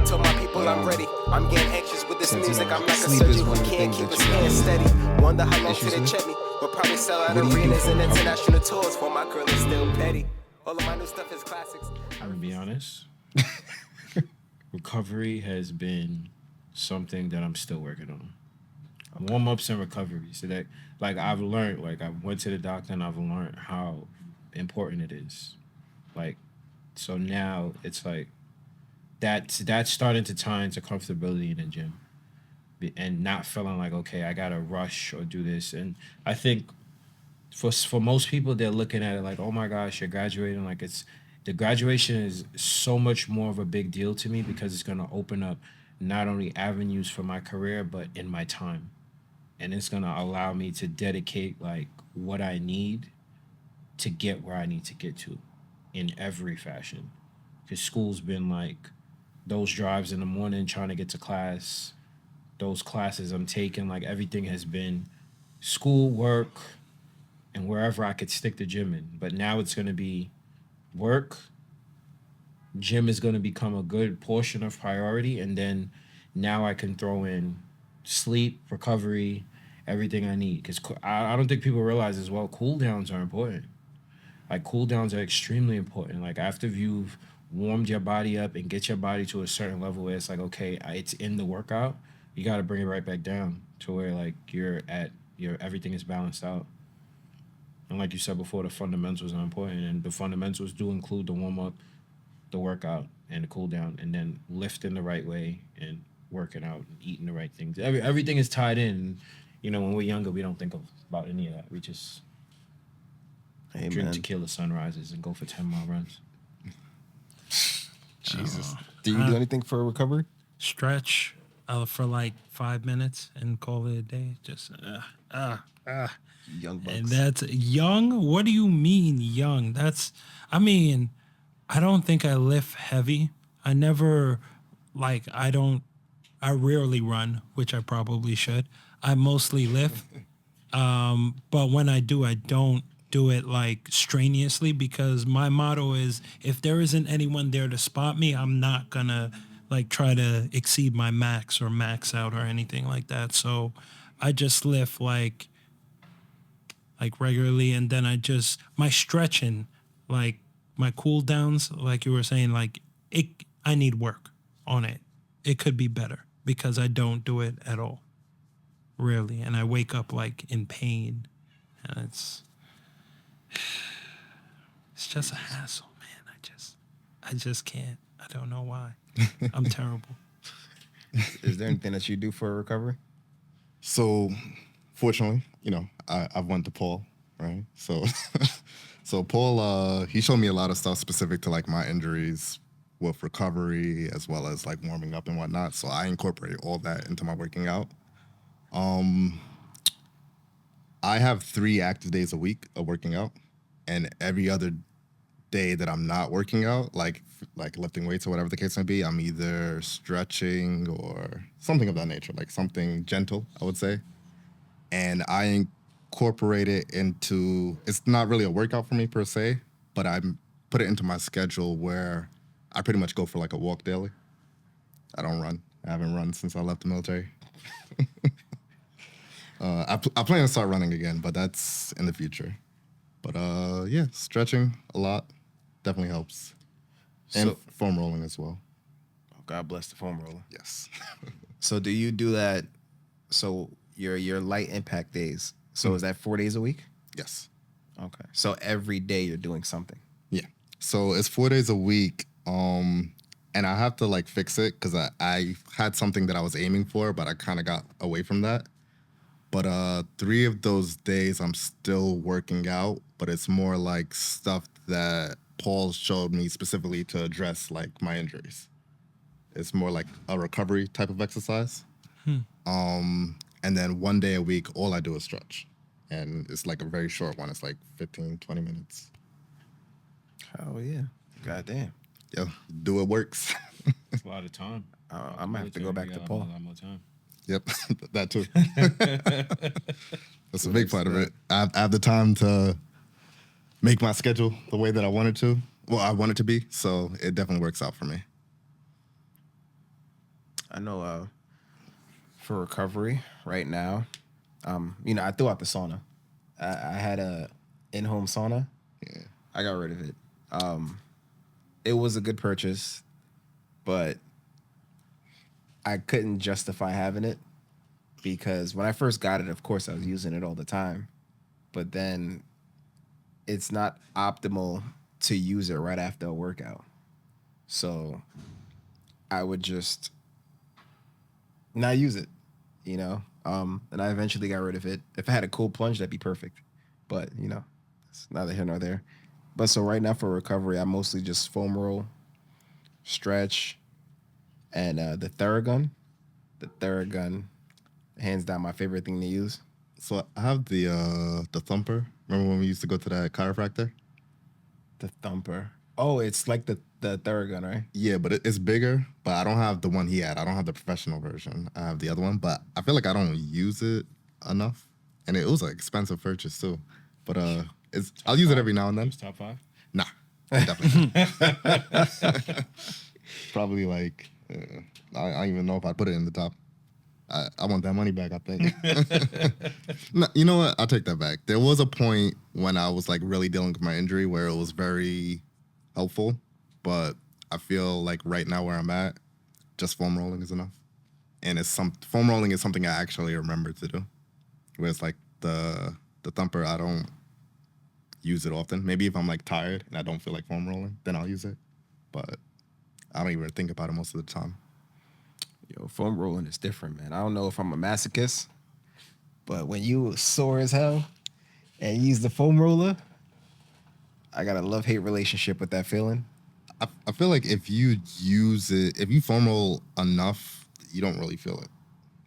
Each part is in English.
told my people I'm ready. I'm getting anxious with this music. I'm like a sleep is surgeon one who of the can't things keep that his you hands have steady. Wonder how long till issues they with? check me. We'll probably sell out What do you do arenas for and recovery? international tours for my girl is still petty. All of my new stuff is classics. I'm gonna be honest. Recovery has been something that I'm still working on. Warm ups and recovery. So that, like, I've learned, like, I went to the doctor and I've learned how important it is. Like, so now it's like that's starting to tie into comfortability in the gym and not feeling like, okay, I gotta rush or do this. And I think for most people, they're looking at it like, oh my gosh, you're graduating. Like, the graduation is so much more of a big deal to me because it's gonna open up not only avenues for my career but in my time, and it's gonna allow me to dedicate like what I need to get where I need to get to, in every fashion. Because school's been like those drives in the morning trying to get to class, those classes I'm taking, like everything has been school, work, and wherever I could stick the gym in. But now it's gonna be work, gym is gonna become a good portion of priority, and then now I can throw in sleep, recovery, everything I need. Because I don't think people realize as well, cool downs are important. Like, cool downs are extremely important. Like, after you've warmed your body up and get your body to a certain level where it's like, okay, it's in the workout, you got to bring it right back down to where like everything is balanced out. And like you said before, the fundamentals are important, and the fundamentals do include the warm up, the workout, and the cool down, and then lifting the right way and working out and eating the right things. Everything is tied in. You know, when we're younger, we don't think about any of that. We just drink tequila sunrises and go for 10-mile runs. Jesus. Do you do anything for recovery? Stretch for like 5 minutes and call it a day. Just Young bucks. and that's young. What do you mean young? I mean, I don't think I lift heavy. I never, I rarely run, which I probably should. I mostly lift. But when I do, I don't do it like strenuously, because my motto is, if there isn't anyone there to spot me, I'm not gonna like try to exceed my max or max out or anything like that. So I just lift like regularly, and then my stretching, like my cool downs, like you were saying, like I need work on it. It could be better because I don't do it at all. Rarely. And I wake up like in pain, and it's just a hassle, man. I just can't. I don't know why. I'm terrible. Is there anything that you do for recovery? So, fortunately, I've went to Paul, right? So, so Paul, he showed me a lot of stuff specific to like my injuries with recovery, as well as like warming up and whatnot. So I incorporate all that into my working out. I have 3 active days a week of working out, and every other day that I'm not working out, like lifting weights or whatever the case may be, I'm either stretching or something of that nature, like something gentle, I would say. And I incorporate it into, it's not really a workout for me per se, but I put it into my schedule where I pretty much go for like a walk daily. I don't run. I haven't run since I left the military. I plan to start running again, but that's in the future. But yeah, stretching a lot definitely helps. And foam rolling as well. Oh, God bless the foam roller. Yes. So do you do that? So your light impact days. So is that 4 days a week? Yes. Okay. So every day you're doing something. Yeah. So it's 4 days a week. And I have to like fix it because I had something that I was aiming for, but I kind of got away from that. But 3 of those days I'm still working out, but it's more like stuff that Paul showed me specifically to address like my injuries. It's more like a recovery type of exercise. And then 1 day a week, all I do is stretch. And it's like a very short one. It's like 15, 20 minutes. Oh, yeah. Goddamn. Yeah, do it works. It's a lot of time. I might have to go back to Paul. A lot more time. Yep, that too. That's a big part of it. I have the time to make my schedule the way that I want it to. Well, I want it to be. So it definitely works out for me. I know for recovery right now, I threw out the sauna. I had a in-home sauna. Yeah. I got rid of it. It was a good purchase, but I couldn't justify having it because when I first got it, of course, I was using it all the time. But then it's not optimal to use it right after a workout. So I would just not use it, you know? And I eventually got rid of it. If I had a cold plunge, that'd be perfect. But, it's neither here nor there. But so right now for recovery, I mostly just foam roll, stretch, and the Theragun. The Theragun, hands down, my favorite thing to use. So I have the thumper. Remember when we used to go to that chiropractor? The Thumper. Oh, it's like the Theragun, right? Yeah, but it's bigger. But I don't have the one he had. I don't have the professional version. I have the other one, but I feel like I don't use it enough, and it was an expensive purchase too. But I'll use it every now and then. It's top 5. Nah, definitely not. Probably like I don't even know if I'd put it in the top. I want that money back, I think. No, you know what? I'll take that back. There was a point when I was like really dealing with my injury where it was very helpful, but I feel like right now where I'm at, just foam rolling is enough. And foam rolling is something I actually remember to do. Whereas like the thumper, I don't use it often. Maybe if I'm like tired and I don't feel like foam rolling, then I'll use it. But I don't even think about it most of the time. Yo, foam rolling is different, man. I don't know if I'm a masochist, but when you sore as hell and you use the foam roller, I got a love-hate relationship with that feeling. I feel like if you use it, if you foam roll enough, you don't really feel it.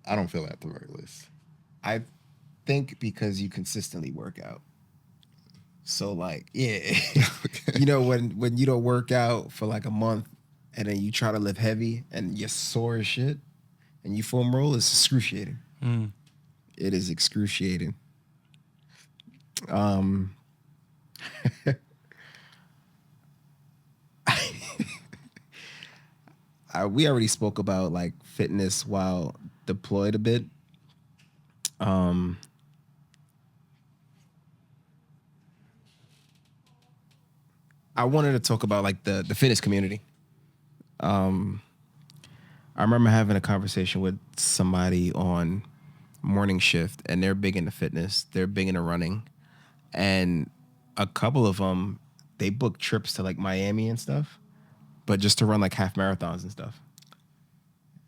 I don't feel it at the very least. I think because you consistently work out. So like, yeah, Okay. when you don't work out for like a month and then you try to lift heavy and you're sore as shit and you foam roll, it's excruciating. It is excruciating. We already spoke about like fitness while deployed a bit. I wanted to talk about like the fitness community. I remember having a conversation with somebody on morning shift, and they're big into fitness. They're big into running, and a couple of them they book trips to like Miami and stuff, but just to run like half marathons and stuff.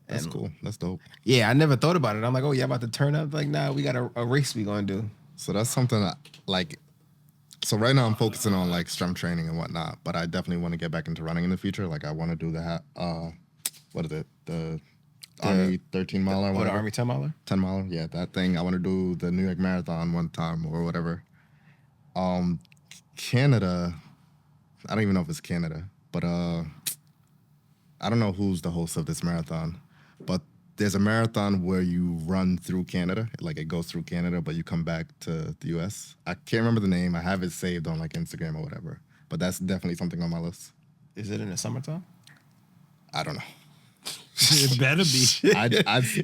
That's And cool. That's dope. yeah, I never thought about it. I'm like, oh yeah, about to turn up. Like, nah, we got a race we gonna do. So that's something that, like, so right now I'm focusing on like strength training and whatnot, but I definitely want to get back into running in the future. Like I want to do what is it? The Army 13 miler. Or the Army 10 miler. 10 miler. Yeah, that thing. I want to do the New York Marathon one time or whatever. Canada, I don't even know if it's Canada, but I don't know who's the host of this marathon, but there's a marathon where you run through Canada, like it goes through Canada, but you come back to the U.S. I can't remember the name. I have it saved on like Instagram or whatever, but that's definitely something on my list. Is it in the summertime? I don't know. It better be.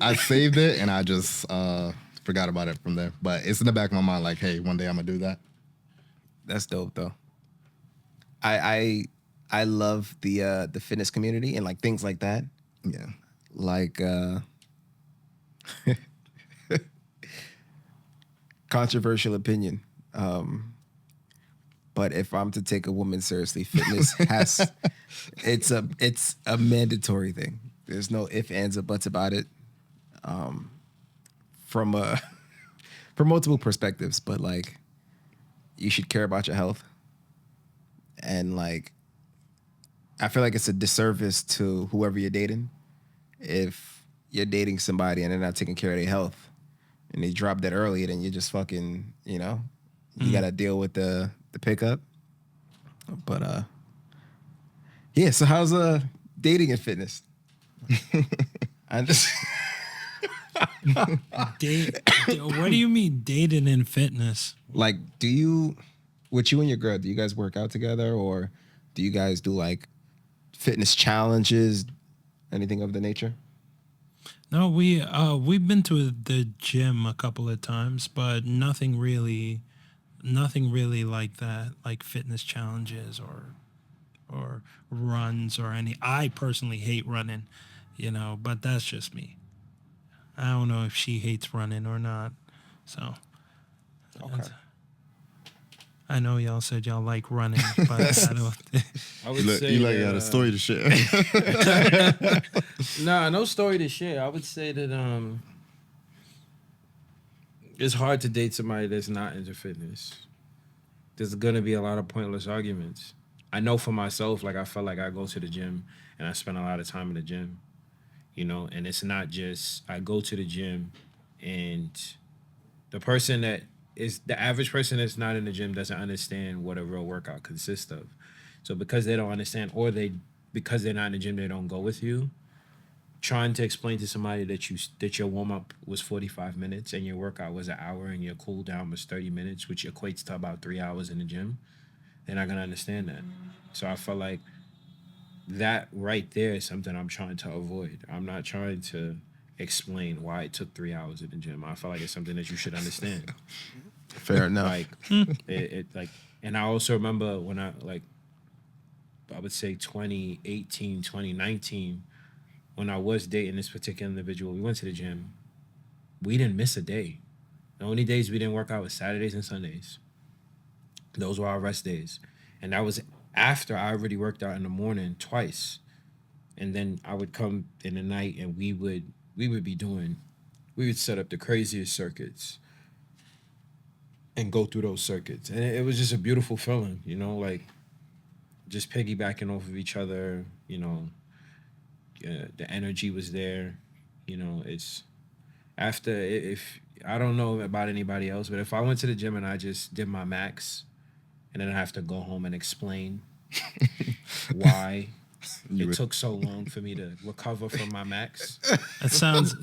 I saved it and I just forgot about it from there. But it's in the back of my mind, like, hey, one day I'm gonna do that. That's dope though. I love the fitness community and like things like that. Yeah. Like controversial opinion. But if I'm to take a woman seriously, fitness it's a mandatory thing. There's no ifs, ands, or buts about it. From multiple perspectives, but like you should care about your health. And like I feel like it's a disservice to whoever you're dating if you're dating somebody and they're not taking care of their health and they drop that early, then you're just fucking, you gotta deal with the pickup. But yeah, so how's dating and fitness? I just What do you mean dating and fitness? like, with you and your girl, do you guys work out together or do you guys do like fitness challenges, anything of the nature? No, we've been to the gym a couple of times, but nothing really like that, like fitness challenges or runs or any. I personally hate running, but that's just me. I don't know if she hates running or not. So Okay. I know y'all said y'all like running, but I don't. I would You say you that, got a story to share. Nah, no story to share. I would say that it's hard to date somebody that's not into fitness. There's gonna be a lot of pointless arguments. I know for myself, like I felt like I go to the gym and I spend a lot of time in the gym, and it's not just I go to the gym and the average person that's not in the gym doesn't understand what a real workout consists of. So because they don't understand, or because they're not in the gym, they don't go with you. Trying to explain to somebody that your warm up was 45 minutes and your workout was an hour and your cool down was 30 minutes, which equates to about 3 hours in the gym, they're not gonna understand that. So I feel like that right there is something I'm trying to avoid. I'm not trying to explain why it took 3 hours in the gym. I feel like it's something that you should understand. Fair enough. Like it like, and I also remember when I would say 2018, 2019, when I was dating this particular individual, we went to the gym. We didn't miss a day. The only days we didn't work out was Saturdays and Sundays. Those were our rest days. And that was after I already worked out in the morning twice. And then I would come in the night and we would set up the craziest circuits and go through those circuits. And it was just a beautiful feeling, like just piggybacking off of each other, the energy was there. It's after if I don't know about anybody else, but if I went to the gym and I just did my max and then I have to go home and explain why it took so long for me to recover from my max. That sounds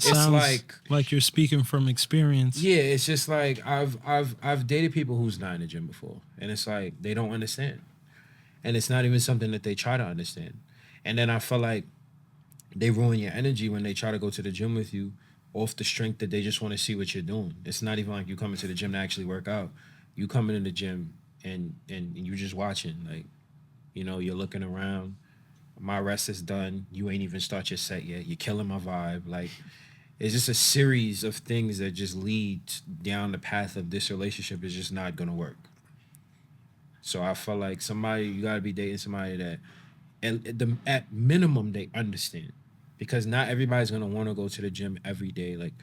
like you're speaking from experience. Yeah, it's just like I've dated people who's not in the gym before, and it's like they don't understand, and it's not even something that they try to understand, and then I feel like they ruin your energy when they try to go to the gym with you off the strength that they just want to see what you're doing. It's not even like you coming to the gym to actually work out. You coming in the gym and you're just watching, like, you're looking around. My rest is done. You ain't even start your set yet. You're killing my vibe. Like, it's just a series of things that just lead down the path of this relationship is just not gonna work. So I feel like you gotta be dating somebody that at minimum they understand, because not everybody's gonna want to go to the gym every day. Like,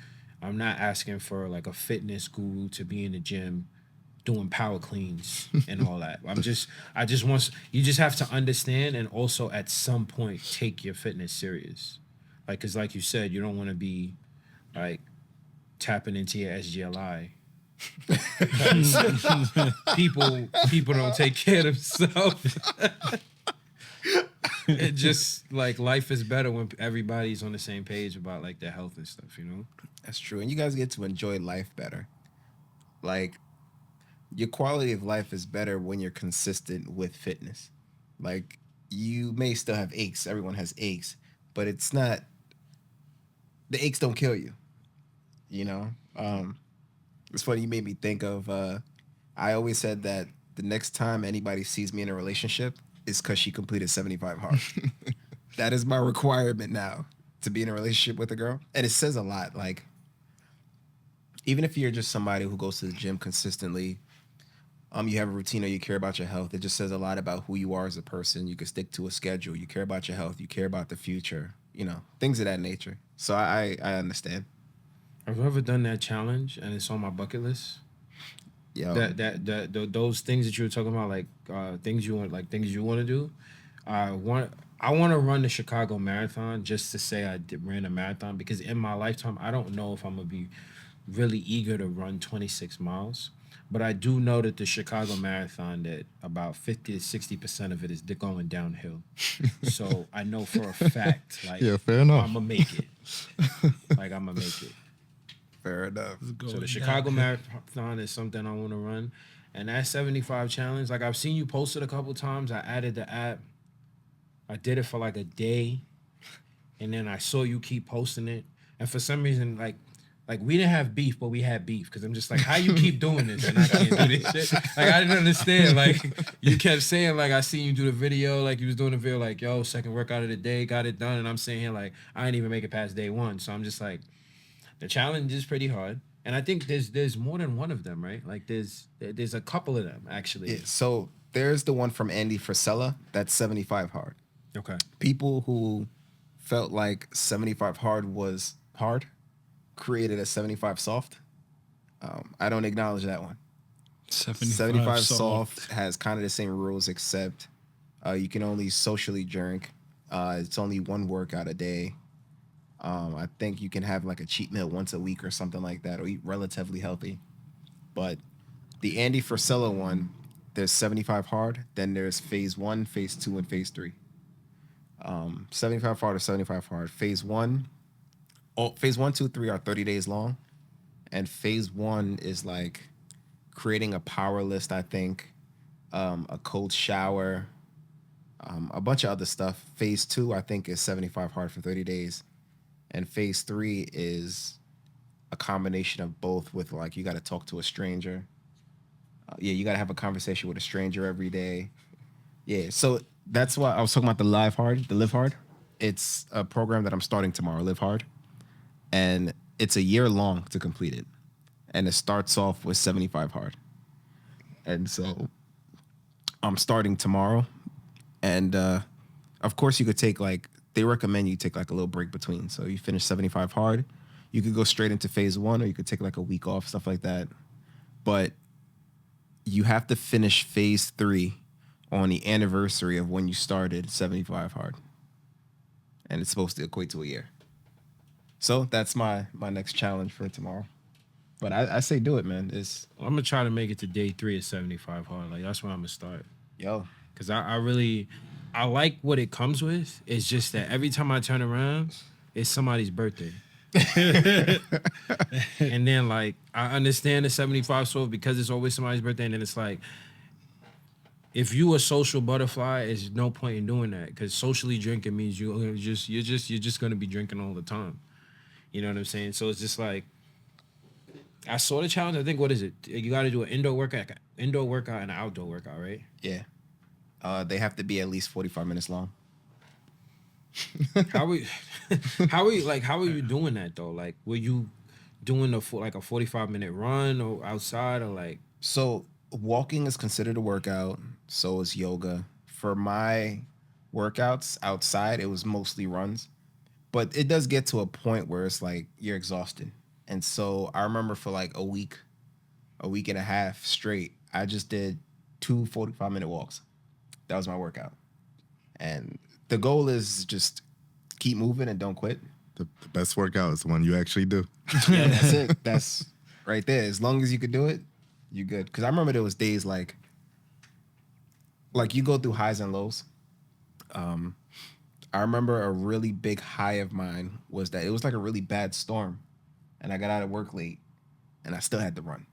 I'm not asking for like a fitness guru to be in the gym doing power cleans and all that. I just want you just have to understand, and also at some point take your fitness serious. Like, cause like you said, you don't want to be like tapping into your SGLI. people don't take care of themselves. It just like life is better when everybody's on the same page about like their health and stuff, That's true. And you guys get to enjoy life better. Like, your quality of life is better when you're consistent with fitness. Like, you may still have aches. Everyone has aches, but it's not, the aches don't kill you, you know? It's funny, you made me think of, I always said that the next time anybody sees me in a relationship is because she completed 75 hard. That is my requirement now to be in a relationship with a girl. And it says a lot. Like, even if you're just somebody who goes to the gym consistently, you have a routine or you care about your health, it just says a lot about who you are as a person. You can stick to a schedule. You care about your health. You care about the future, things of that nature. So I understand. Have you ever done that challenge and it's on my bucket list? Yeah. Those things that you were talking about, like things you want to do. I want to run the Chicago Marathon just to say ran a marathon, because in my lifetime I don't know if I'm gonna be really eager to run 26 miles. But I do know that the Chicago Marathon, that about 50 to 60% of it is going downhill. So I know for a fact, like, yeah, fair enough. I'm gonna make it. Like, I'm gonna make it. Fair enough. So the Chicago Marathon is something I want to run. And that 75 challenge, like, I've seen you post it a couple times. I added the app. I did it for like a day. And then I saw you keep posting it. And for some reason, like we didn't have beef, but we had beef because I'm just like, how you keep doing this and I can't do this shit? Like I didn't understand. Like you kept saying, like I seen you do the video, like you was doing the video, like yo, second workout of the day, got it done, and I'm sitting here like I didn't even make it past day one. So I'm just like, the challenge is pretty hard, and I think there's more than one of them, right? Like there's a couple of them actually. Yeah, so there's the one from Andy Frisella that's 75 hard. Okay. People who felt like 75 hard was hard created a 75 soft. I don't acknowledge that one. 75 soft has kind of the same rules, except you can only socially drink. It's only one workout a day. I think you can have like a cheat meal once a week or something like that, or eat relatively healthy. But the Andy Frisella one, there's 75 hard, then there's phase 1, phase 2, and phase 3. 75 hard or 75 hard. Phase 1, phase 1, 2, 3 are 30 days long. And phase 1 is like creating a power list, I think, a cold shower, a bunch of other stuff. Phase 2, I think, is 75 hard for 30 days. And phase 3 is a combination of both with like, you got to talk to a stranger. You got to have a conversation with a stranger every day. Yeah, so that's why I was talking about the Live Hard. It's a program that I'm starting tomorrow, Live Hard. And it's a year long to complete it. And it starts off with 75 hard. And so I'm starting tomorrow. And of course you could take like, they recommend you take like a little break between. So you finish 75 hard, you could go straight into phase 1, or you could take like a week off, stuff like that. But you have to finish phase 3 on the anniversary of when you started 75 hard. And it's supposed to equate to a year. So that's my next challenge for tomorrow. But I say do it, man. I'm gonna try to make it to day 3 at 75 hard. Like that's where I'm gonna start. Yo. Cause I really like what it comes with. It's just that every time I turn around, it's somebody's birthday. And then like I understand the 75 soft because it's always somebody's birthday, and then it's like, if you a social butterfly, there's no point in doing that, because socially drinking means you're just gonna be drinking all the time. You know what I'm saying? So it's just like, I saw the challenge. I think, what is it? You got to do an indoor workout and an outdoor workout, right? Yeah. They have to be at least 45 minutes long. How are you doing that though? Like, were you doing a 45-minute run or outside, or like? So walking is considered a workout. So is yoga. For my workouts outside, it was mostly runs, but it does get to a point where it's like you're exhausted. And so I remember for like a week and a half straight, I just did 2 45-minute walks. That was my workout. And the goal is just keep moving and don't quit. The best workout is the one you actually do. Yeah, that's it. That's right there. As long as you could do it, you're good. Because I remember there was days like you go through highs and lows. I remember a really big high of mine was that it was like a really bad storm. And I got out of work late, and I still had to run.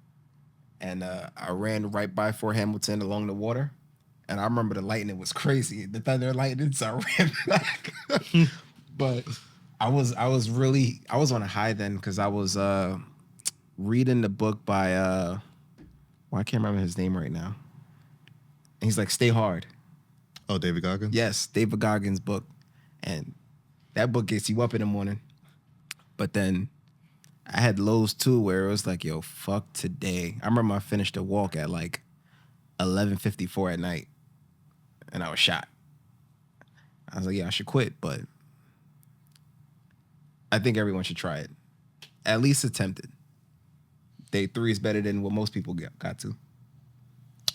And I ran right by Fort Hamilton along the water. And I remember the lightning was crazy. The thunder and lightning, so I ran back. But I was on a high then, because I was reading the book by I can't remember his name right now. And he's like, Stay Hard. Oh, David Goggins? Yes, David Goggins' book. And that book gets you up in the morning. But then I had lows too, where it was like, yo, fuck today. I remember I finished a walk at like 11:54 at night, and I was shot. I was like, yeah, I should quit, but I think everyone should try it. At least attempt it. Day 3 is better than what most people got to.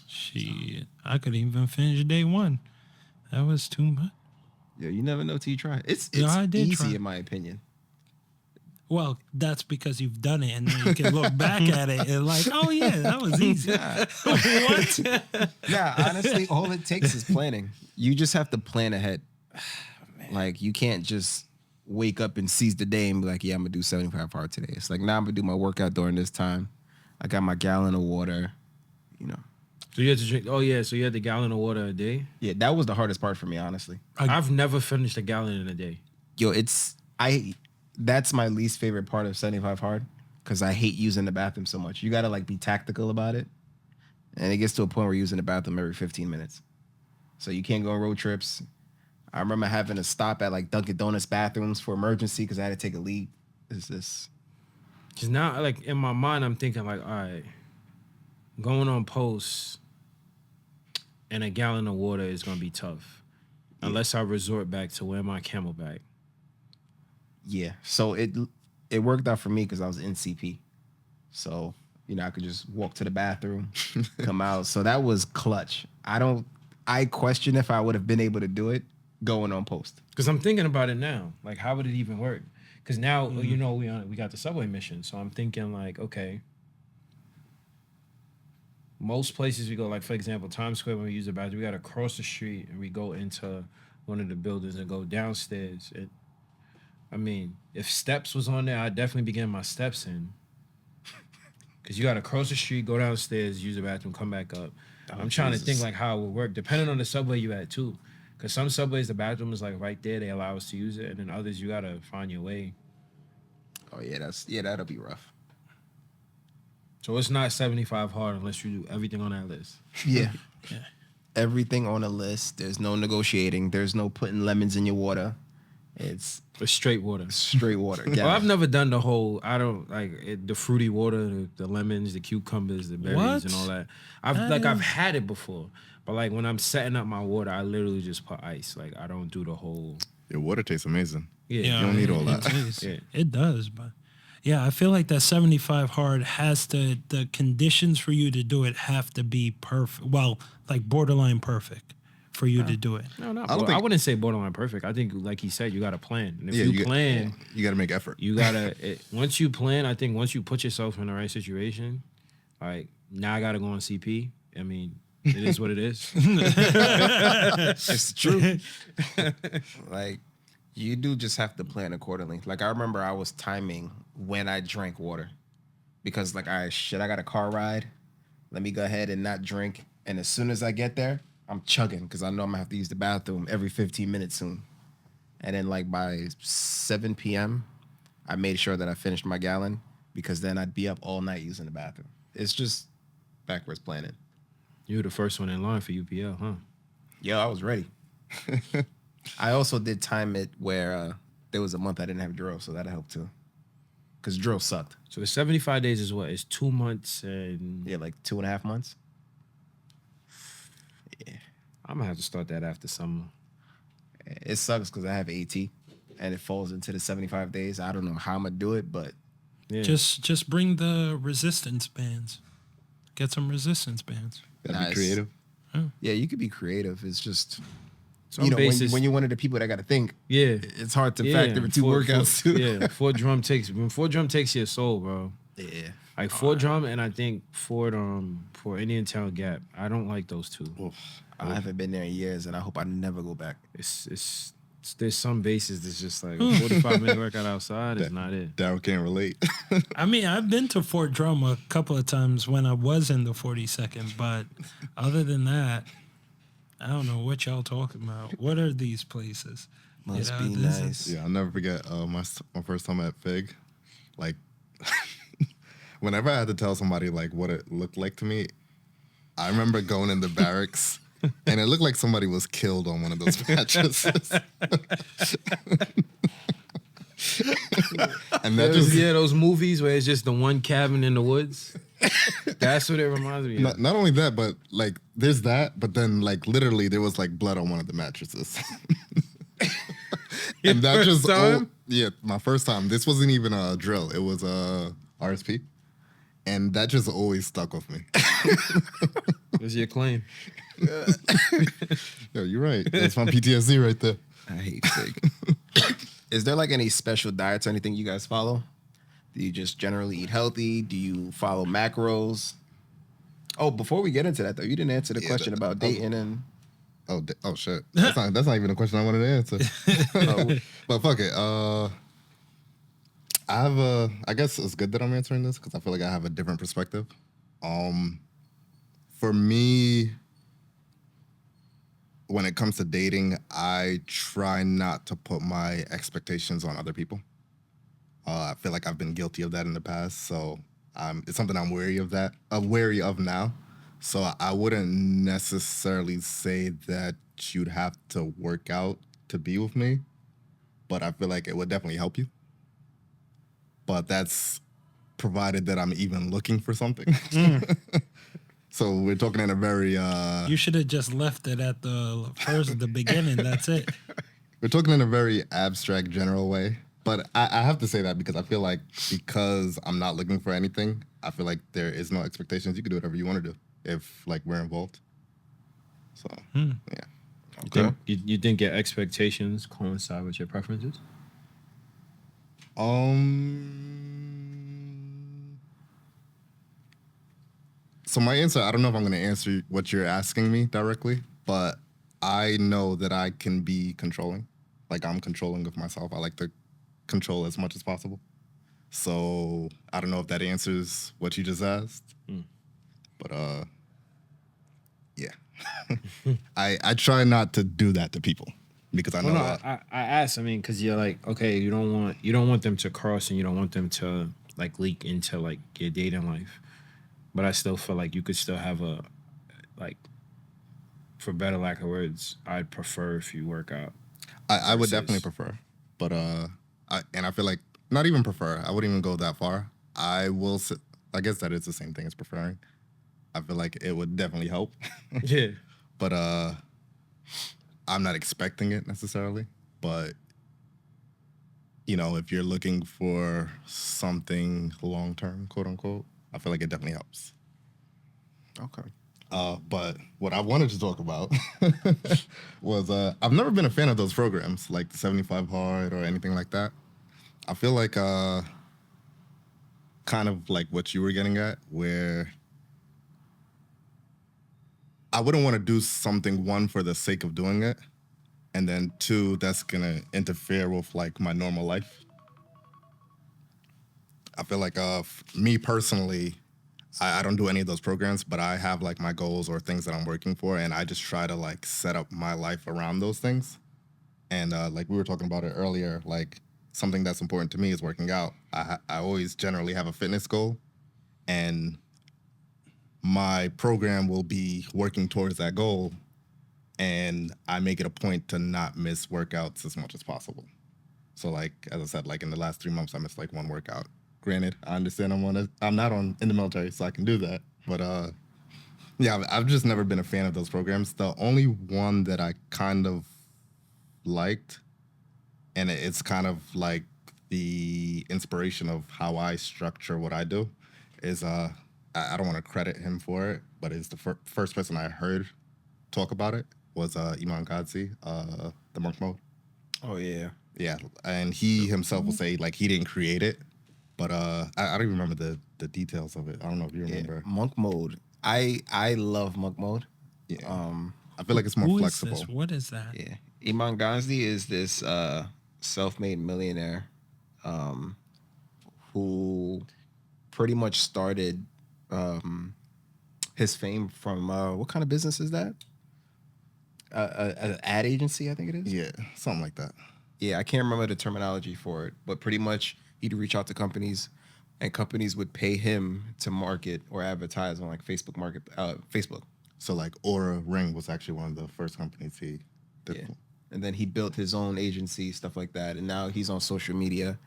Shit, I could even finish day 1. That was too much. Yeah, you never know till you try. It's I did easy try. in my opinion. Well, that's because you've done it, and then you can look back at it and like, oh yeah, that was easy. What? Yeah, honestly, all it takes is planning. You just have to plan ahead. Like, you can't just wake up and seize the day and be like, yeah, I'm gonna do 75 hard today. It's like, nah, I'm gonna do my workout during this time. I got my gallon of water, you know. So you had to drink. Oh yeah, so you had the gallon of water a day. Yeah, that was the hardest part for me, honestly. I've never finished a gallon in a day. Yo, that's my least favorite part of 75 hard because I hate using the bathroom so much. You got to like be tactical about it. And it gets to a point where you're using the bathroom every 15 minutes. So you can't go on road trips. I remember having to stop at like Dunkin' Donuts bathrooms for emergency because I had to take a leak. It's this. Because now, like, in my mind, I'm thinking, like, all right, going on post and a gallon of water is going to be tough. Unless I resort back to wear my Camelback. Yeah. So it worked out for me because I was in CP. So, I could just walk to the bathroom, come out. So that was clutch. I question if I would have been able to do it going on post. Because I'm thinking about it now. Like, how would it even work? Because now, we got the subway mission. So I'm thinking, like, okay, most places we go, like, for example, Times Square, when we use the bathroom, we got to cross the street and we go into one of the buildings and go downstairs. I mean, if steps was on there, I'd definitely be getting my steps in. Because you got to cross the street, go downstairs, use the bathroom, come back up. I'm trying to think, like, how it would work, depending on the subway you at, too. Because some subways, the bathroom is, like, right there. They allow us to use it. And then others, you got to find your way. Oh, yeah, that'll be rough. So it's not 75 hard unless you do everything on that list. Yeah. Everything on a list. There's no negotiating. There's no putting lemons in your water. It's straight water. Straight water. Yeah. Well, I've never done the whole, I don't like it, the fruity water, the lemons, the cucumbers, the berries, and all that. I've had it before. But like when I'm setting up my water, I literally just put ice. Like I don't do the whole. Your water tastes amazing. Yeah. You don't need all that. Yeah. It does, but yeah, I feel like that 75 hard has to, the conditions for you to do it have to be perfect. Well, like borderline perfect for you to do it. No, I wouldn't say borderline perfect. I think, like he said, you got to plan. And if you plan, you got to make effort. You got to, once you plan, I think once you put yourself in the right situation, like now I got to go on CP. I mean, it is what it is. It's true. Like, you do just have to plan accordingly. Like, I remember I was timing when I drank water because, like, I got a car ride. Let me go ahead and not drink. And as soon as I get there, I'm chugging because I know I'm going to have to use the bathroom every 15 minutes soon. And then, like, by 7 p.m., I made sure that I finished my gallon because then I'd be up all night using the bathroom. It's just backwards planning. You were the first one in line for UPL, huh? Yo, I was ready. I also did time it where there was a month I didn't have drill, so that helped too. Because drill sucked. So the 75 days is what? It's 2 months and... Yeah, like 2.5 months. Yeah. I'm going to have to start that after summer. It sucks because I have AT, and it falls into the 75 days. I don't know how I'm going to do it, but... Yeah. Just bring the resistance bands. Get some resistance bands. Gotta be creative. Yeah, you could be creative. It's just... Some bases, when you're one of the people that got to think, yeah, it's hard to factor two workouts too. Yeah, Ford drum takes your soul, bro. Yeah, like Ford drum and I think Ford for Indian Town Gap. I don't like those two. I haven't been there in years, and I hope I never go back. It's there's some bases that's just like a 45-minute workout outside is not it. Daryl can't relate. I mean, I've been to Fort Drum a couple of times when I was in the 42nd, but other than that, I don't know what y'all talking about. What are these places? Must be nice. Yeah, I'll never forget my first time at Fig. Like, whenever I had to tell somebody like what it looked like to me, I remember going in the barracks and it looked like somebody was killed on one of those mattresses. And that just those movies where it's just the one cabin in the woods. That's what it reminds me of. Not only that, but like there's that, but then like literally there was like blood on one of the mattresses. And that just my first time. This wasn't even a drill. It was a RSP. And that just always stuck with me. What's your claim? Yo, you're right. That's my PTSD right there. I hate Fig. Is there like any special diets or anything you guys follow? Do you just generally eat healthy? Do you follow macros? Oh, before we get into that though, you didn't answer the question about dating and. Oh shit. That's not even a question I wanted to answer. But fuck it. I guess it's good that I'm answering this because I feel like I have a different perspective. For me, when it comes to dating, I try not to put my expectations on other people. I feel like I've been guilty of that in the past, so it's something I'm wary of now. So I wouldn't necessarily say that you'd have to work out to be with me, but I feel like it would definitely help you. But that's provided that I'm even looking for something. So we're talking in a very You should have just left it at the beginning. That's it. we're talking in a very abstract, general way. But I have to say that because I feel like because I'm not looking for anything, I feel like there is no expectations. You can do whatever you want to do if like we're involved. So yeah. You think your expectations coincide with your preferences? So my answer, I don't know if I'm going to answer what you're asking me directly, but I know that I can be controlling. Like I'm controlling of myself. I like to control as much as possible. So I don't know if that answers what you just asked, but yeah, I try not to do that to people because I know. Well, no, I asked. I mean, because you're like, okay, you don't want them to cross, and you don't want them to like leak into like your dating life. But I still feel like you could still have a, like, for better lack of words, I'd prefer if you work out. I would definitely prefer, but I feel like not even prefer. I wouldn't even go that far. I will. I guess that is the same thing as preferring. I feel like it would definitely help. Yeah. But I'm not expecting it necessarily. But you know, if you're looking for something long term, quote unquote, I feel like it definitely helps. Okay. But what I wanted to talk about was I've never been a fan of those programs like the 75 Hard or anything like that. I feel like kind of like what you were getting at, where I wouldn't want to do something, one, for the sake of doing it, and then two, that's gonna interfere with like my normal life. I feel like me personally, I don't do any of those programs, but I have like my goals or things that I'm working for, and I just try to like set up my life around those things. And like we were talking about it earlier, like something that's important to me is working out. I always generally have a fitness goal, and my program will be working towards that goal, and I make it a point to not miss workouts as much as possible. So like as I said, like in the last 3 months, I missed like one workout. Granted, I understand I'm not in the military, so I can do that. But yeah, I've just never been a fan of those programs. The only one that I kind of liked, and it's kind of like the inspiration of how I structure what I do, is I don't want to credit him for it, but it's the first person I heard talk about it was Iman Gadzhi, the monk mode. Oh yeah. Yeah, and he himself will say like he didn't create it, but I don't even remember the details of it. I don't know if you remember. Yeah. Monk mode. I love monk mode. Yeah. I feel like it's more Who flexible. is this? What is that? Yeah. Iman Gandhi is this self-made millionaire who pretty much started his fame from what kind of business is that? An ad agency, I think it is. Yeah, something like that. Yeah, I can't remember the terminology for it, but pretty much he'd reach out to companies, and companies would pay him to market or advertise on like Facebook. So like Aura Ring was actually one of the first companies he did. Yeah. And then he built his own agency, stuff like that. And now he's on social media,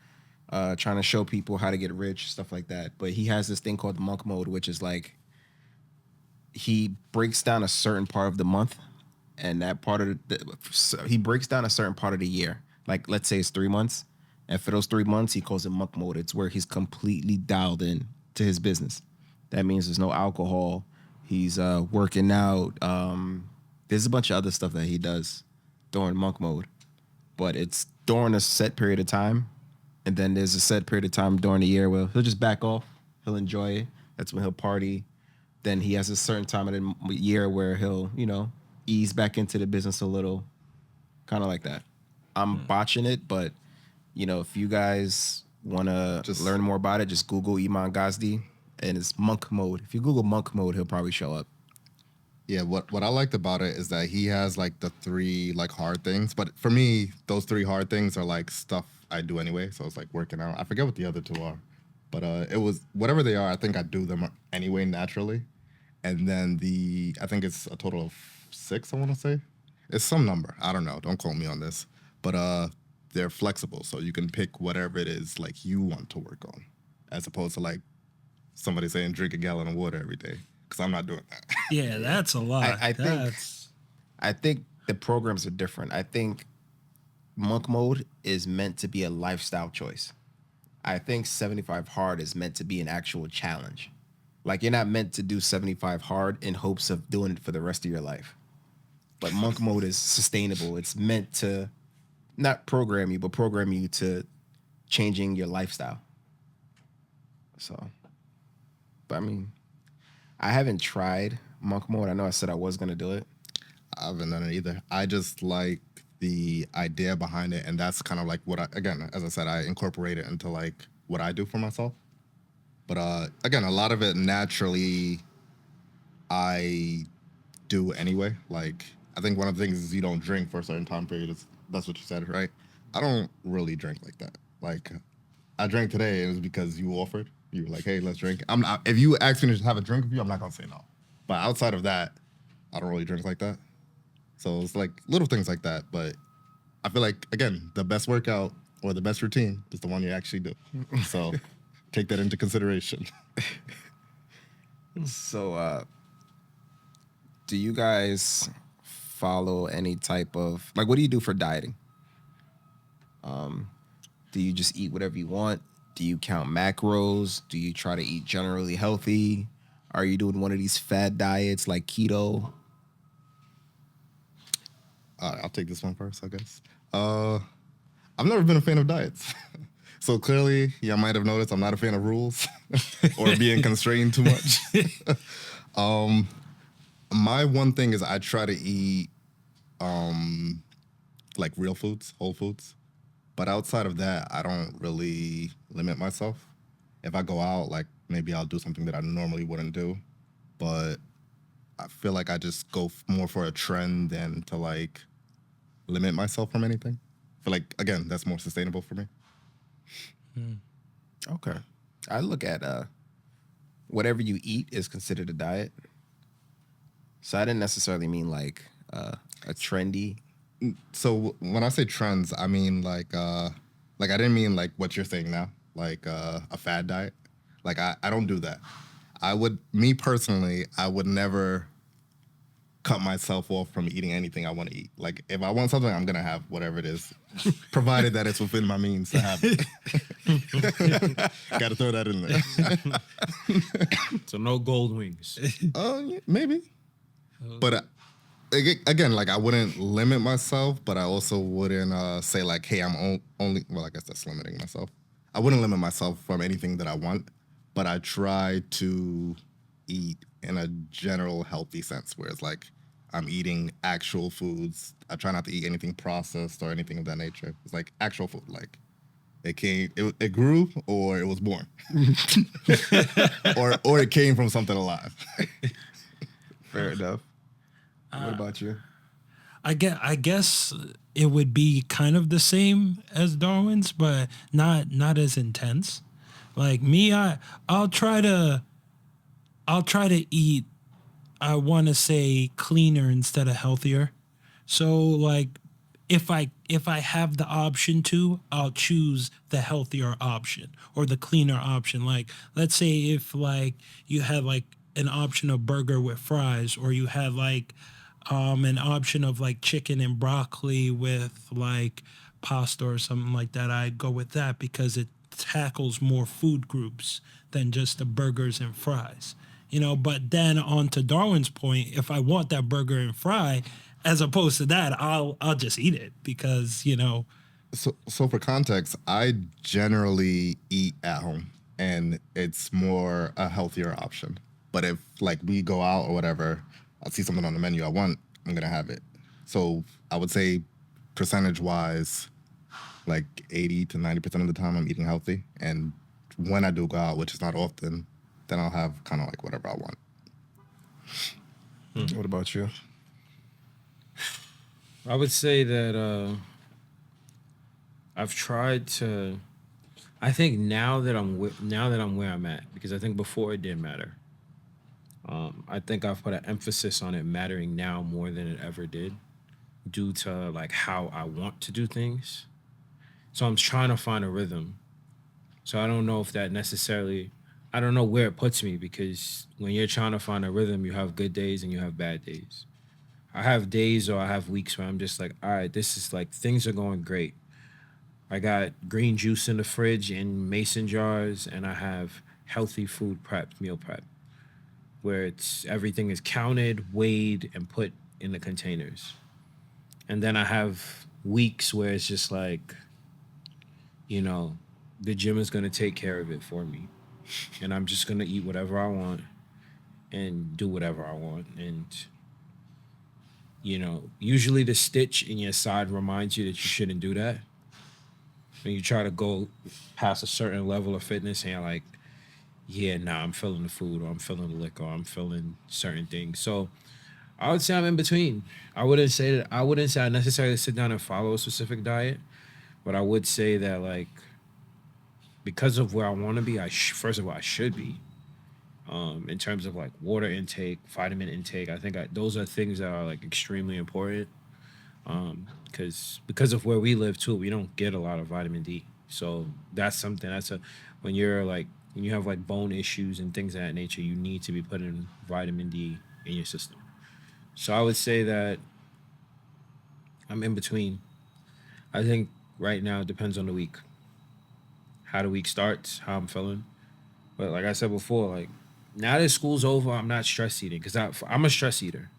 trying to show people how to get rich, stuff like that. But he has this thing called monk mode, which is like he breaks down a certain part of the month, and that part of he breaks down a certain part of the year. Like let's say it's 3 months, and for those 3 months he calls it monk mode. It's where he's completely dialed in to his business. That means there's no alcohol. He's working out. There's a bunch of other stuff that he does during monk mode, but it's during a set period of time, and then there's a set period of time during the year where he'll just back off. He'll enjoy it. That's when he'll party. Then he has a certain time of the year where he'll, ease back into the business a little, kind of like that. I'm botching it, but if you guys want to learn more about it, just Google Iman Gazdi, and it's monk mode. If you Google monk mode, he'll probably show up. Yeah, what I liked about it is that he has like the 3 like hard things, but for me, those 3 hard things are like stuff I do anyway. So it's like working out. I forget what the other two are, but it was whatever they are. I think I do them anyway naturally, and then I think it's a total of 6. I want to say it's some number. I don't know. Don't quote me on this, but they're flexible, so you can pick whatever it is like you want to work on, as opposed to like somebody saying drink a gallon of water every day, because I'm not doing that. Yeah, that's a lot. I think the programs are different. I think monk mode is meant to be a lifestyle choice. I think 75 hard is meant to be an actual challenge. Like you're not meant to do 75 hard in hopes of doing it for the rest of your life. But monk mode is sustainable. It's meant to not program you, but program you to changing your lifestyle. So, but I mean, I haven't tried monk mode. I know I said I was gonna do it. I haven't done it either. I just like the idea behind it, and that's kind of like what again, as I said, I incorporate it into like what I do for myself. But again, a lot of it naturally I do anyway. Like I think one of the things is you don't drink for a certain time period. That's what you said, right? I don't really drink like that. Like I drank today, it was because you offered. You were like, "Hey, let's drink." I'm not. If you ask me to have a drink with you, I'm not gonna say no. But outside of that, I don't really drink like that. So it's like little things like that. But I feel like again, the best workout or the best routine is the one you actually do. So take that into consideration. So, do you guys follow any type of like? What do you do for dieting? Do you just eat whatever you want? Do you count macros? Do you try to eat generally healthy? Are you doing one of these fad diets like keto? I'll take this one first, I guess. I've never been a fan of diets. So clearly, I might have noticed I'm not a fan of rules or being constrained too much. My one thing is I try to eat like real foods, whole foods. But outside of that, I don't really limit myself. If I go out, like maybe I'll do something that I normally wouldn't do. But I feel like I just go more for a trend than to like limit myself from anything. I feel like, again, that's more sustainable for me. Okay. I look at whatever you eat is considered a diet. So I didn't necessarily mean like a trendy. So when I say trends, I mean like I didn't mean like what you're saying now, like a fad diet. Like I don't do that. Me personally, I would never cut myself off from eating anything I want to eat. Like if I want something, I'm gonna have whatever it is, provided that it's within my means to have it. Got to throw that in there. So no gold wings. Yeah, maybe. But again, like I wouldn't limit myself, but I also wouldn't say like, hey, I'm only. Well, I guess that's limiting myself. I wouldn't limit myself from anything that I want, but I try to eat in a general healthy sense, where it's like I'm eating actual foods. I try not to eat anything processed or anything of that nature. It's like actual food, like it grew or it was born, or it came from something alive. Fair enough. What about you? I guess it would be kind of the same as Darwin's, but not as intense. Like me, I'll try to eat. I want to say cleaner instead of healthier. So like, if I have the option to, I'll choose the healthier option or the cleaner option. Like, let's say if like you had like an option of burger with fries, or you had like an option of like chicken and broccoli with like pasta or something like that, I'd go with that because it tackles more food groups than just the burgers and fries. But then on to Darwin's point, if I want that burger and fry, as opposed to that, I'll just eat it because. So for context, I generally eat at home, and it's more a healthier option. But if like we go out or whatever, I see something on the menu I want, I'm gonna have it. So I would say percentage-wise, like 80 to 90% of the time I'm eating healthy. And when I do go out, which is not often, then I'll have kind of like whatever I want. What about you? I would say that I've tried to. I think now that I'm where I'm at, because I think before it didn't matter. I think I've put an emphasis on it mattering now more than it ever did, due to like how I want to do things. So I'm trying to find a rhythm. So I don't know if that necessarily, I don't know where it puts me, because when you're trying to find a rhythm, you have good days and you have bad days. I have days or I have weeks where I'm just like, all right, this is like things are going great. I got green juice in the fridge in mason jars, and I have healthy food prepped, meal prep, where it's everything is counted, weighed, and put in the containers. And then I have weeks where it's just like, you know, the gym is gonna take care of it for me. And I'm just gonna eat whatever I want and do whatever I want. And, usually the stitch in your side reminds you that you shouldn't do that. When you try to go past a certain level of fitness and you're like, yeah, nah, I'm feeling the food, or I'm feeling the liquor, or I'm feeling certain things. So I would say I'm in between. I wouldn't say I necessarily sit down and follow a specific diet, but I would say that like because of where I want to be, first of all I should be. In terms of like water intake, vitamin intake, I think those are things that are like extremely important. Because of where we live too, we don't get a lot of vitamin D. So that's something when you have like bone issues and things of that nature, you need to be putting vitamin D in your system. So I would say that I'm in between. I think right now it depends on the week. How the week starts, how I'm feeling. But like I said before, like now that school's over, I'm not stress eating because I'm a stress eater.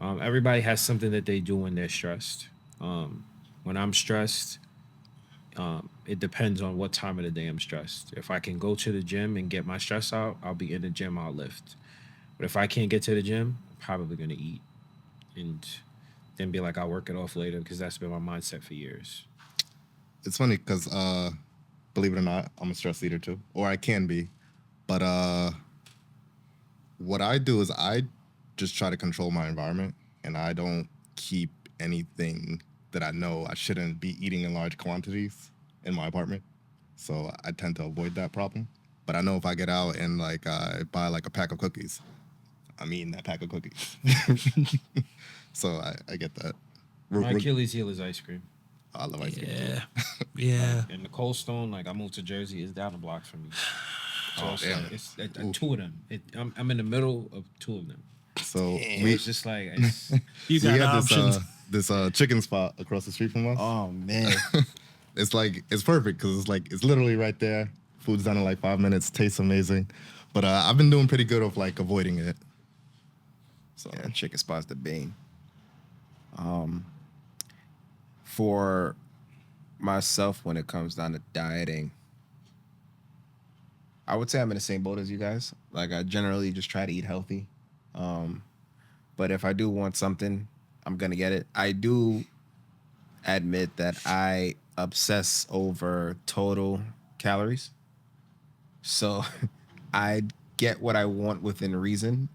Everybody has something that they do when they're stressed. When I'm stressed, it depends on what time of the day I'm stressed. If I can go to the gym and get my stress out, I'll be in the gym, I'll lift. But if I can't get to the gym, I'm probably going to eat. And then be like, I'll work it off later, because that's been my mindset for years. It's funny because, believe it or not, I'm a stress eater too, or I can be. But what I do is I just try to control my environment, and I don't keep anything that I know I shouldn't be eating in large quantities in my apartment. So I tend to avoid that problem. But I know if I get out and like I buy like a pack of cookies, I'm eating that pack of cookies. So I get that. My Achilles heel is ice cream. I love ice cream. Yeah. Yeah. And the Cold Stone, like I moved to Jersey, is down the block from me. So Oh, damn. it's two of them. I'm in the middle of two of them. So It's just like You we got had options. this chicken spot across the street from us. Oh man. It's perfect because it's literally right there. Food's done in like 5 minutes. Tastes amazing. But I've been doing pretty good of like avoiding it. So Yeah, chicken spot's the bane. For myself, when it comes down to dieting, I would say I'm in the same boat as you guys. Like I generally just try to eat healthy. But if I do want something, I'm gonna get it. I do admit that I obsess over total calories. So I get what I want within reason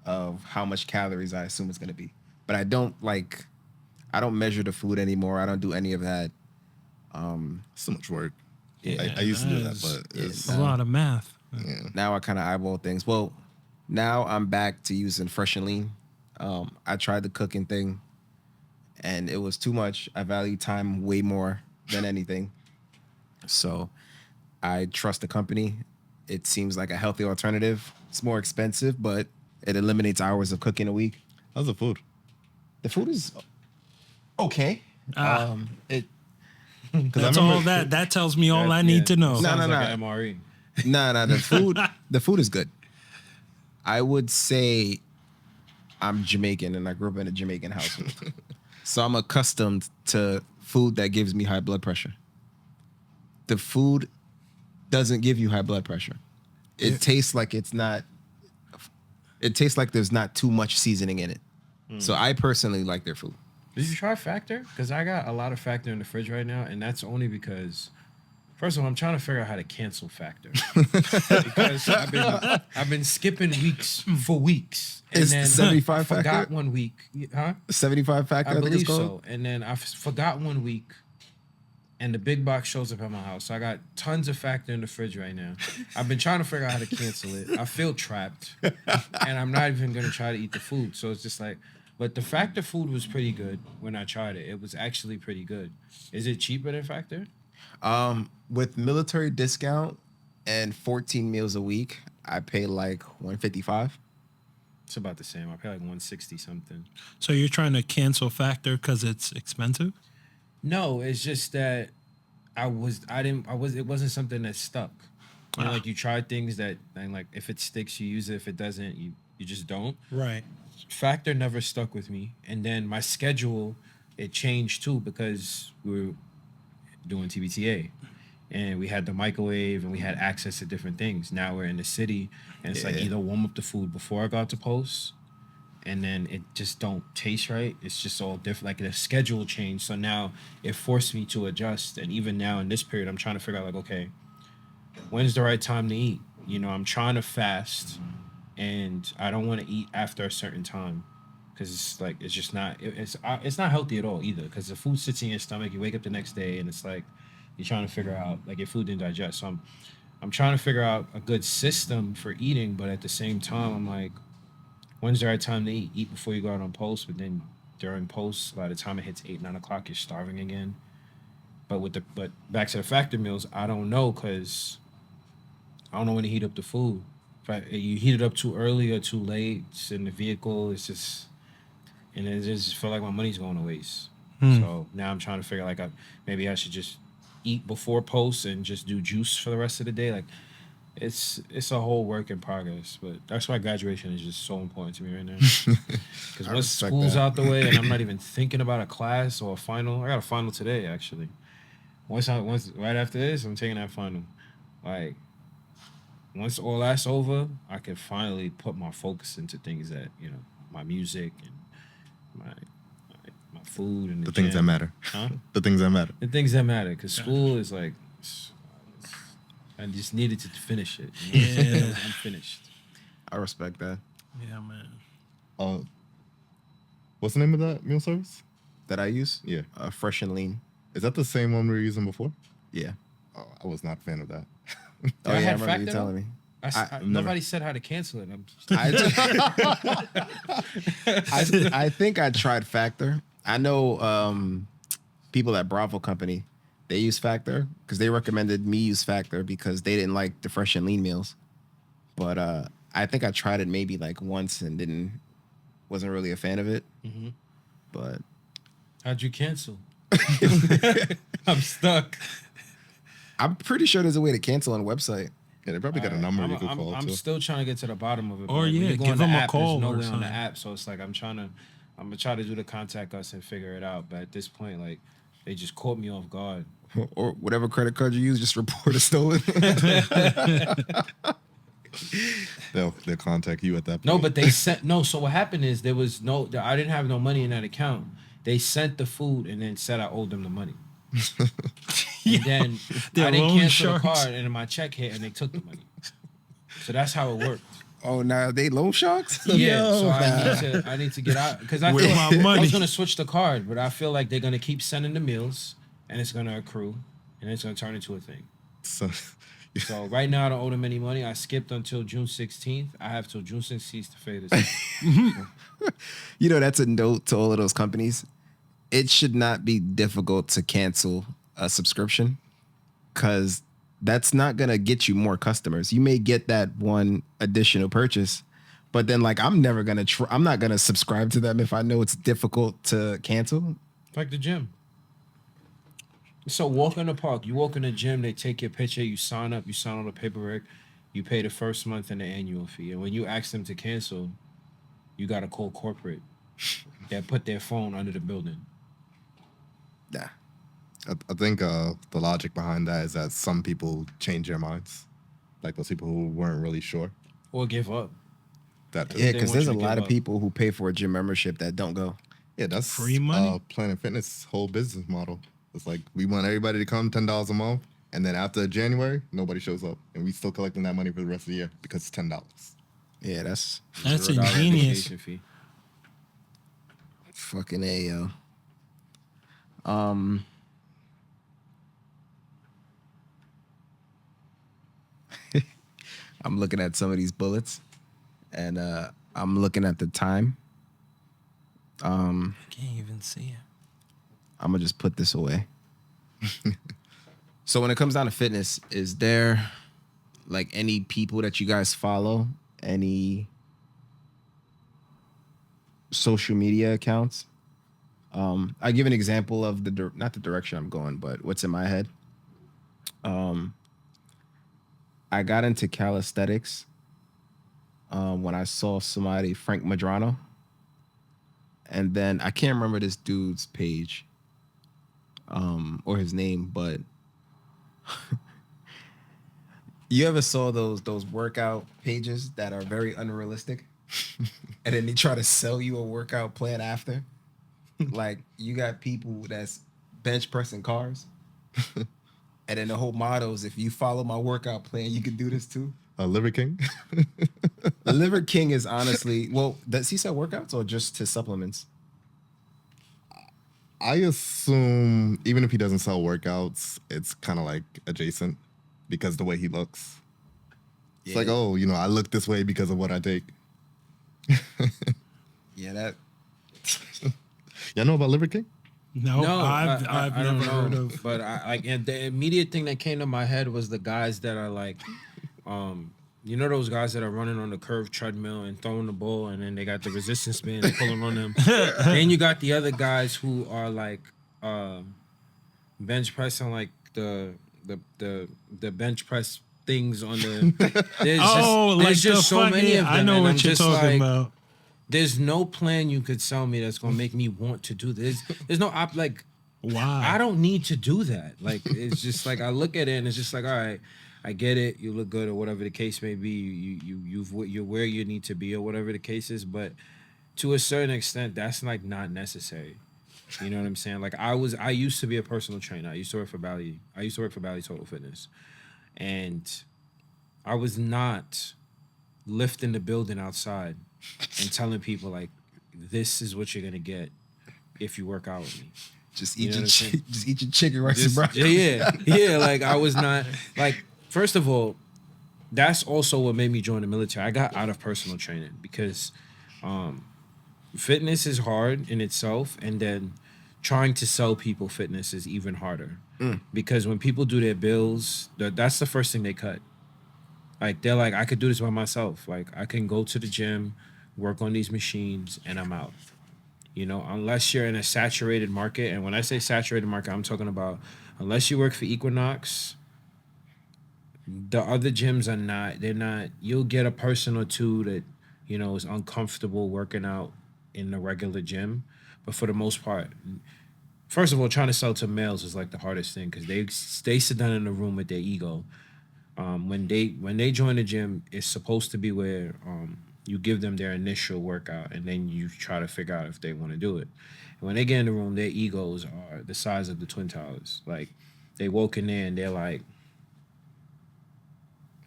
of how much calories I assume it's gonna be. But I don't measure the food anymore. I don't do any of that. so much work. Yeah. I used to do that, Nice. but it's A lot of math. yeah. Now I kind of eyeball things. Well, now I'm back to using Fresh and Lean. I tried the cooking thing, and it was too much. I value time way more than anything. So I trust the company. It seems like a healthy alternative. It's more expensive, but it eliminates hours of cooking a week. How's the food? The food is okay. It That's all that tells me all I need to know. Sounds No, like no. an MRE. nah. The food is good. I would say I'm Jamaican and I grew up in a Jamaican household. So I'm accustomed to food that gives me high blood pressure. The food doesn't give you high blood pressure. It tastes like there's not too much seasoning in it. So I personally like their food. Did you try Factor? Because I got a lot of Factor in the fridge right now, and that's only because, first of all, I'm trying to figure out how to cancel Factor. Because I've been skipping weeks for weeks. And Is then 75 I forgot Factor? 1 week. Huh? 75 factor, I I think it's believe called. so. And then I forgot 1 week. and the big box shows up at my house. So I got tons of Factor in the fridge right now. I've been trying to figure out how to cancel it. I feel trapped, and I'm not even gonna try to eat the food. So it's just like, but the Factor food was pretty good when I tried it. It was actually pretty good. Is it cheaper than Factor? With military discount and 14 meals a week, I pay like 155. It's about the same. I pay like 160 something. So you're trying to cancel Factor because it's expensive? No, it's just that it wasn't something that stuck. You know, like you try things that, and like if it sticks, you use it. If it doesn't, you just don't. Right. Factor never stuck with me. And then my schedule, it changed too because we were doing TBTA. And we had the microwave and we had access to different things. Now we're in the city and it's like either warm up the food before I got to post and then it just don't taste right. It's just all different. Like the schedule changed. So now it forced me to adjust. And even now in this period, I'm trying to figure out like, okay, when's the right time to eat? You know, I'm trying to fast and I don't want to eat after a certain time. Because it's like, it's just not, it's not healthy at all either. Because the food sits in your stomach, you wake up the next day and it's like, you're trying to figure out, like, your food didn't digest. So I'm trying to figure out a good system for eating, but at the same time, I'm like, when's the right time to eat? Eat before you go out on post, but then during post, by the time it hits 8, 9 o'clock, you're starving again. But back to the Factor meals, I don't know, because I don't know when to heat up the food. If you heat it up too early or too late, it's in the vehicle, it's just, and it just feel like my money's going to waste. So now I'm trying to figure, like, maybe I should just eat before post and just do juice for the rest of the day. Like it's a whole work in progress, but that's why graduation is just so important to me right now. Because once school's out the way and I'm not even thinking about a class or a final. I got a final today actually. Once right after this, I'm taking that final. Like once all that's over, I can finally put my focus into things that, you know, my music and my food and the things that matter. Huh? The things that matter. The things that matter. Because school is like, I just needed to finish it. Yeah. I'm finished. I respect that. Yeah, man. What's the name of that meal service? That I use? Yeah. Fresh and Lean. Is that the same one we were using before? Yeah. Oh, I was not a fan of that. Oh, yeah, I had remember Factor you telling me. Nobody said how to cancel it. I think I tried Factor. I know people at Bravo Company, they use Factor because they recommended me use Factor because they didn't like the Fresh and Lean meals. But I think I tried it maybe like once and wasn't really a fan of it. Mm-hmm. But how'd you cancel? I'm stuck. I'm pretty sure there's a way to cancel on a website. Yeah, they probably got a number you could call I'm too. still trying to get to the bottom of it. Or when yeah, you go give on the them a app, call there's no or way on the something. app, so it's like I'm gonna try to do the contact us and figure it out. But at this point, like they just caught me off guard. Or whatever credit card you use, just report it stolen. They'll contact you at that point. No, but they sent So what happened is I didn't have no money in that account. They sent the food and then said I owed them the money. And then They're I didn't loan cancel the sharks. card, and then my check hit, and they took the money. So that's how it worked. Oh, now they loan sharks? Yeah, so Yo. I need to get out because I With feel my I money. was gonna switch the card, but I feel like they're gonna keep sending the meals, and it's gonna accrue, and it's gonna turn into a thing. So right now I don't owe them any money. I skipped until June 16th. I have till June 16th to pay this. You know, that's a note to all of those companies. It should not be difficult to cancel a subscription because that's not going to get you more customers. You may get that one additional purchase, but then like I'm not going to subscribe to them if I know it's difficult to cancel. Like the gym. So walk in the park. You walk in the gym, they take your picture, you sign up, you sign on the paperwork, you pay the first month and the annual fee. And when you ask them to cancel, you got to call corporate. They put their phone under the building. Nah. I think the logic behind that is that some people change their minds, like those people who weren't really sure. Or give up. That too. Yeah, They because want there's you a to give lot of up. people who pay for a gym membership that don't go. Yeah, that's Free money? Planet Fitness' whole business model. It's like we want everybody to come $10 a month, and then after January, nobody shows up, and we still collecting that money for the rest of the year because it's $10. Yeah, that's That's $0 ingenious. application fee. fucking A, yo. I'm looking at some of these bullets, and I'm looking at the time. I can't even see it. I'm gonna just put this away. So when it comes down to fitness, is there like any people that you guys follow? Any social media accounts? I give an example of not the direction I'm going, but what's in my head. I got into calisthenics when I saw somebody, Frank Madrano, and then I can't remember this dude's page or his name, but you ever saw those workout pages that are very unrealistic, and then they try to sell you a workout plan after? Like you got people that's bench pressing cars, and then the whole motto is if you follow my workout plan, you can do this too. Liver King. Liver King is honestly, well, does he sell workouts or just his supplements? I assume even if he doesn't sell workouts, it's kind of like adjacent because the way he looks. It's like, oh, I look this way because of what I take. Yeah, that. Y'all know about Liver King? No, I've I never don't know, heard of. but and the immediate thing that came to my head was the guys that are like, those guys that are running on the curved treadmill and throwing the ball, and then they got the resistance band and pulling on them. Then you got the other guys who are like, bench pressing like the bench press things on the. There's just so many of them. I know and what I'm you're just talking like, about. There's no plan you could sell me that's gonna make me want to do this. There's no Wow. I don't need to do that. Like it's just like I look at it and it's just like, all right, I get it. You look good or whatever the case may be. You're where you need to be or whatever the case is. But to a certain extent, that's like not necessary. You know what I'm saying? Like I used to be a personal trainer. I used to work for Bally Total Fitness, and I was not lifting the building outside and telling people like, this is what you're gonna get if you work out with me. Just You eat know your what I'm saying? just eat your chicken rice and broccoli. Yeah. Like I was not like. First of all, that's also what made me join the military. I got out of personal training because fitness is hard in itself, and then trying to sell people fitness is even harder. Because when people do their bills, that's the first thing they cut. Like they're like, I could do this by myself. Like I can go to the gym, work on these machines, and I'm out. Unless you're in a saturated market, and when I say saturated market, I'm talking about unless you work for Equinox, the other gyms are not. They're not. You'll get a person or two that is uncomfortable working out in the regular gym, but for the most part, first of all, trying to sell to males is like the hardest thing because they sit down in the room with their ego. When they join the gym, it's supposed to be where you give them their initial workout and then you try to figure out if they want to do it. And when they get in the room, their egos are the size of the Twin Towers. Like they walk in there and they're like,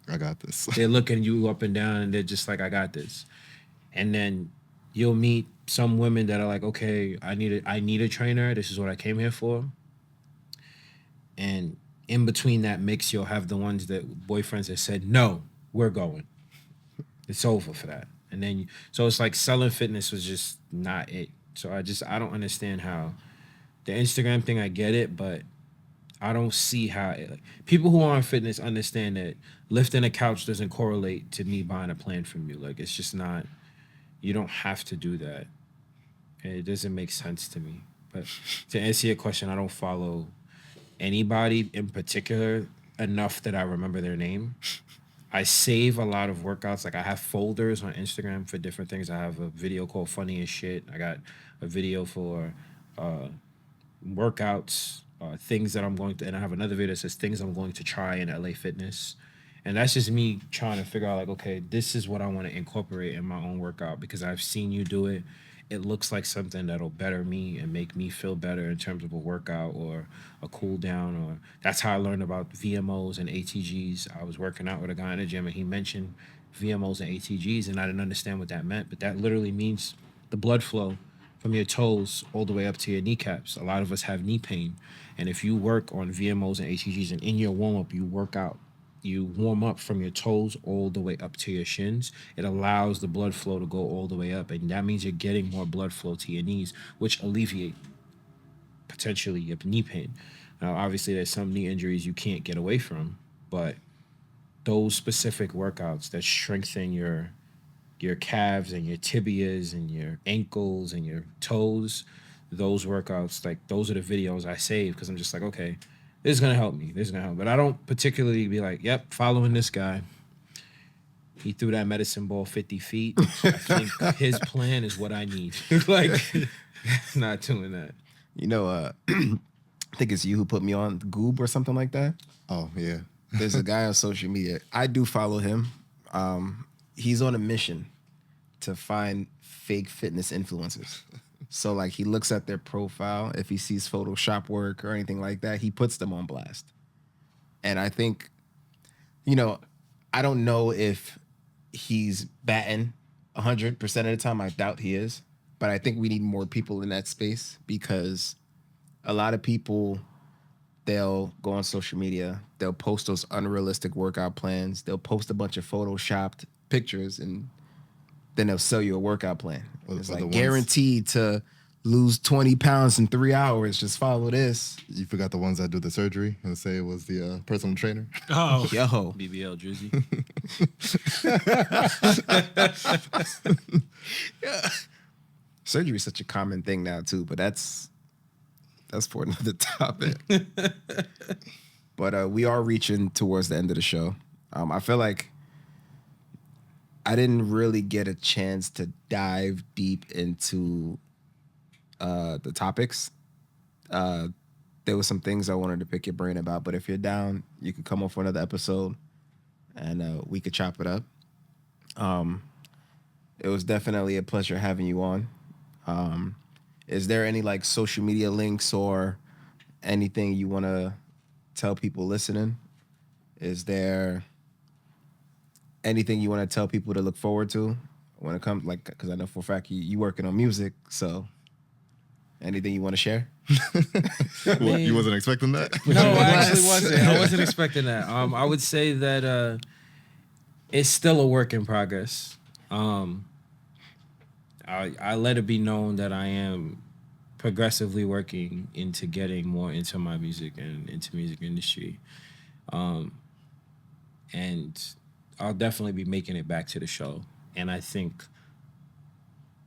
I got this. they're looking you up and down and they're just like, I got this. And then you'll meet some women that are like, okay, I need a trainer. This is what I came here for. And in between that mix, you'll have the ones that boyfriends that said, no, we're going. It's over for that. And then, so it's like selling fitness was just not it. So I don't understand how the Instagram thing, I get it, but I don't see how people who are on fitness understand that lifting a couch doesn't correlate to me buying a plan from you. Like, it's just not, you don't have to do that. And it doesn't make sense to me. But to answer your question, I don't follow anybody in particular enough that I remember their name. I save a lot of workouts. Like I have folders on Instagram for different things. I have a video called Funny as Shit. I got a video for workouts, things that I'm going to, and I have another video that says things I'm going to try in LA Fitness. And that's just me trying to figure out like, okay, this is what I want to incorporate in my own workout because I've seen you do it. It looks like something that'll better me and make me feel better in terms of a workout or a cool down. Or that's how I learned about VMOs and ATGs. I was working out with a guy in the gym and he mentioned VMOs and ATGs and I didn't understand what that meant, but that literally means the blood flow from your toes all the way up to your kneecaps. A lot of us have knee pain. And if you work on VMOs and ATGs and in your warm-up, you work out you warm up from your toes all the way up to your shins. It allows the blood flow to go all the way up, and that means you're getting more blood flow to your knees, which alleviate potentially your knee pain. Now, obviously, there's some knee injuries you can't get away from, but those specific workouts that strengthen your calves and your tibias and your ankles and your toes, those workouts, like those are the videos I save because I'm just like, okay, this is gonna help me. This is gonna help. But I don't particularly be like, yep, following this guy. He threw that medicine ball 50 feet. I think his plan is what I need. Like, not doing that. You know, I think it's you who put me on Goob or something like that. Oh yeah. There's a guy on social media. I do follow him. He's on a mission to find fake fitness influencers. So like he looks at their profile. If he sees Photoshop work or anything like that, he puts them on blast. And I think, you know, I don't know if he's batting 100% of the time. I doubt he is. But I think we need more people in that space because a lot of people, they'll go on social media, they'll post those unrealistic workout plans, they'll post a bunch of photoshopped pictures, and then they'll sell you a workout plan. It's like guaranteed to lose 20 pounds in 3 hours. Just follow this. You forgot the ones that do the surgery and say it was the personal trainer. Oh, Yo. BBL Drizzy. Yeah. Surgery is such a common thing now too, but that's for another topic. But we are reaching towards the end of the show. I feel like I didn't really get a chance to dive deep into the topics. There were some things I wanted to pick your brain about, but if you're down, you could come on for another episode and we could chop it up. It was definitely a pleasure having you on. Is there any like social media links or anything you want to tell people listening? Is there anything you want to tell people to look forward to when it comes, like, because I know for a fact you working on music, so anything you want to share? What, you wasn't expecting that? No, I actually wasn't. I wasn't expecting that. I would say that it's still a work in progress. I let it be known that I am progressively working into getting more into my music and into music industry. And I'll definitely be making it back to the show. And I think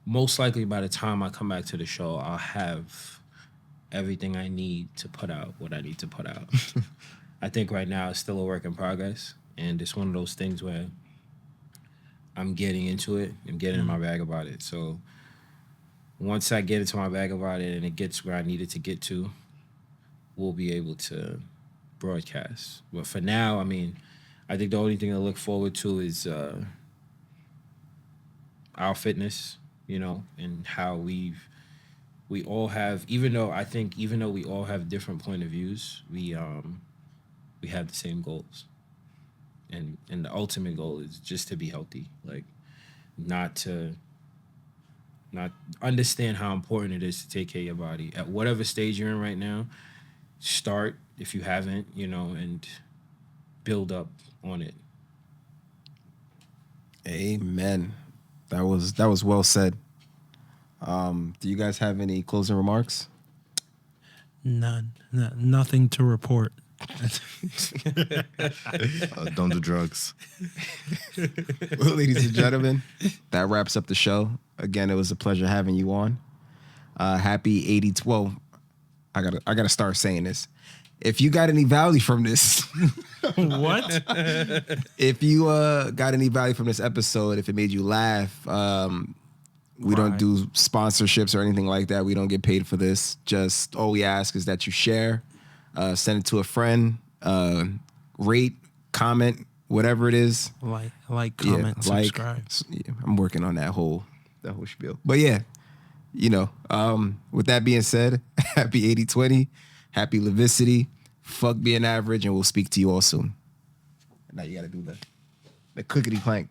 most likely by the time I come back to the show, I'll have everything I need to put out what I need to put out. I think right now it's still a work in progress. And it's one of those things where I'm getting into it. I'm getting in my bag about it. So once I get into my bag about it and it gets where I need it to get to, we'll be able to broadcast. But for now, I mean, I think the only thing to look forward to is our fitness, you know, and how we all have, even though we all have different point of views, we have the same goals. And the ultimate goal is just to be healthy, like not understand how important it is to take care of your body at whatever stage you're in right now. Start if you haven't, you know, and build up on it. Amen. That was well said. Do you guys have any closing remarks? none. Nothing to report. Don't do drugs. Well, ladies and gentlemen, that wraps up the show. Again, it was a pleasure having you on. Happy 80-12. I gotta start saying this. If you got any value from this, What? if you got any value from this episode, if it made you laugh, we don't do sponsorships or anything like that. We don't get paid for this. Just all we ask is that you share, send it to a friend, rate, comment, whatever it is. Like, comment, subscribe. Yeah, I'm working on that whole spiel. But yeah, you know, with that being said, happy 80-20, happy Levicity, fuck being average, and we'll speak to you all soon. Now you got to do the clickety clank.